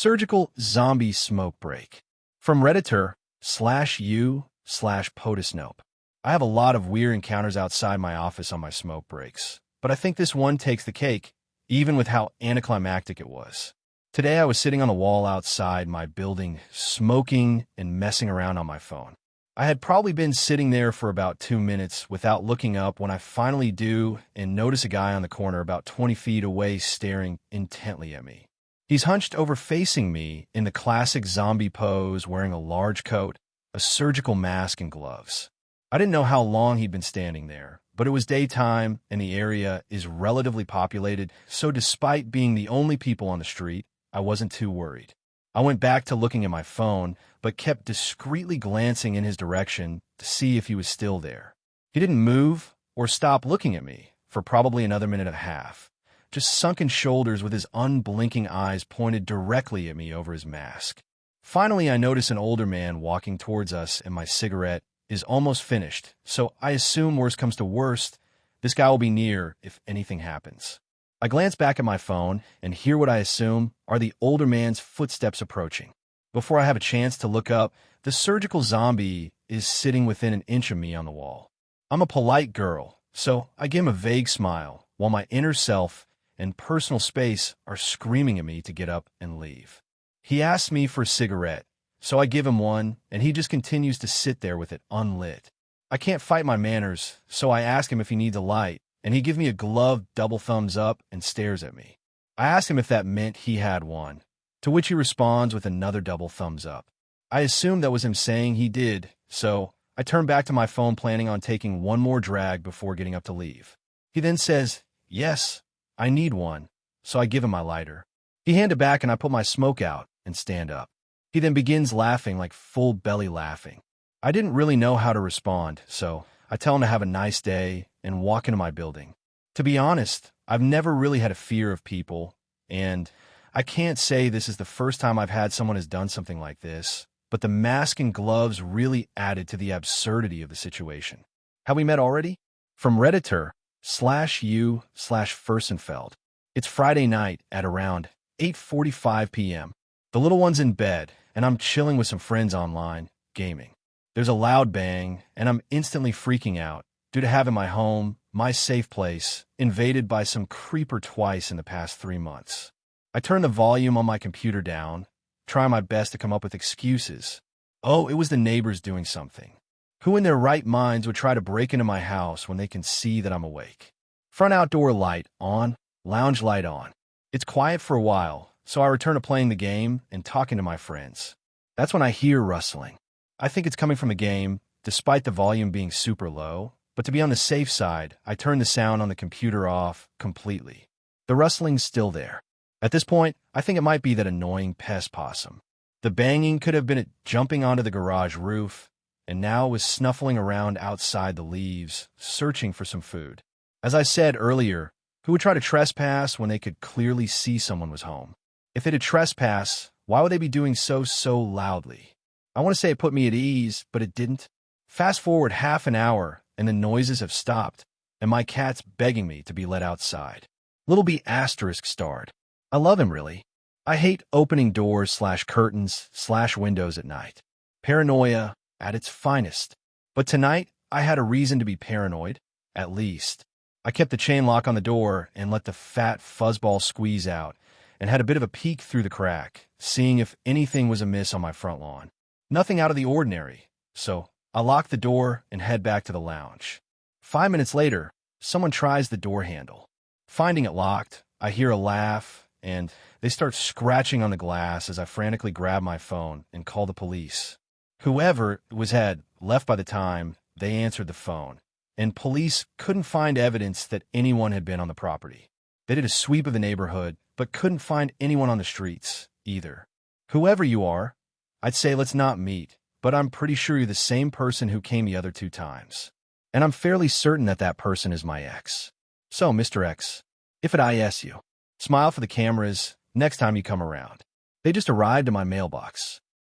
Surgical zombie smoke break. From Redditor/u/POTUSnope. I have a lot of weird encounters outside my office on my smoke breaks, but I think this one takes the cake, even with how anticlimactic it was. Today I was sitting on the wall outside my building, smoking and messing around on my phone. I had probably been sitting there for about 2 minutes without looking up when I finally do and notice a guy on the corner about 20 feet away staring intently at me. He's hunched over facing me in the classic zombie pose, wearing a large coat, a surgical mask, and gloves. I didn't know how long he'd been standing there, but it was daytime and the area is relatively populated, so despite being the only people on the street, I wasn't too worried. I went back to looking at my phone, but kept discreetly glancing in his direction to see if he was still there. He didn't move or stop looking at me for probably another minute and a half, just sunken shoulders with his unblinking eyes pointed directly at me over his mask. Finally, I notice an older man walking towards us and my cigarette is almost finished, so I assume worst comes to worst, this guy will be near if anything happens. I glance back at my phone and hear what I assume are the older man's footsteps approaching. Before I have a chance to look up, the surgical zombie is sitting within an inch of me on the wall. I'm a polite girl, so I give him a vague smile, while my inner self and personal space are screaming at me to get up and leave. He asks me for a cigarette, so I give him one, and he just continues to sit there with it unlit. I can't fight my manners, so I ask him if he needs a light, and he gives me a gloved double thumbs up and stares at me. I ask him if that meant he had one, to which he responds with another double thumbs up. I assumed that was him saying he did, so I turn back to my phone planning on taking one more drag before getting up to leave. He then says, "Yes, I need one," so I give him my lighter. He hands it back and I put my smoke out and stand up. He then begins laughing, like full belly laughing. I didn't really know how to respond, so I tell him to have a nice day and walk into my building. To be honest, I've never really had a fear of people, and I can't say this is the first time I've had someone has done something like this, but the mask and gloves really added to the absurdity of the situation. Have we met already? From Redditor/u/Furstenfeld. It's Friday night at around 8:45 p.m. The little one's in bed, and I'm chilling with some friends online, gaming. There's a loud bang, and I'm instantly freaking out due to having my home, my safe place, invaded by some creeper twice in the past 3 months. I turn the volume on my computer down, trying my best to come up with excuses. Oh, it was the neighbors doing something. Who in their right minds would try to break into my house when they can see that I'm awake? Front outdoor light on, lounge light on. It's quiet for a while, so I return to playing the game and talking to my friends. That's when I hear rustling. I think it's coming from the game, despite the volume being super low, but to be on the safe side, I turn the sound on the computer off completely. The rustling's still there. At this point, I think it might be that annoying pest possum. The banging could have been it jumping onto the garage roof, and now was snuffling around outside the leaves, searching for some food. As I said earlier, who would try to trespass when they could clearly see someone was home? If they did trespass, why would they be doing so loudly? I want to say it put me at ease, but it didn't. Fast forward half an hour, and the noises have stopped, and my cat's begging me to be let outside. Little B asterisk starred. I love him, really. I hate opening doors/curtains/windows at night. Paranoia at its finest. But tonight, I had a reason to be paranoid, at least. I kept the chain lock on the door and let the fat fuzzball squeeze out, and had a bit of a peek through the crack, seeing if anything was amiss on my front lawn. Nothing out of the ordinary, so I lock the door and head back to the lounge. 5 minutes later, someone tries the door handle. Finding it locked, I hear a laugh, and they start scratching on the glass as I frantically grab my phone and call the police. Whoever had left by the time they answered the phone, and police couldn't find evidence that anyone had been on the property. They did a sweep of the neighborhood, but couldn't find anyone on the streets, either. Whoever you are, I'd say let's not meet, but I'm pretty sure you're the same person who came the other 2 times. And I'm fairly certain that that person is my ex. So, Mr. X, if it IS you, smile for the cameras next time you come around. They just arrived in my mailbox.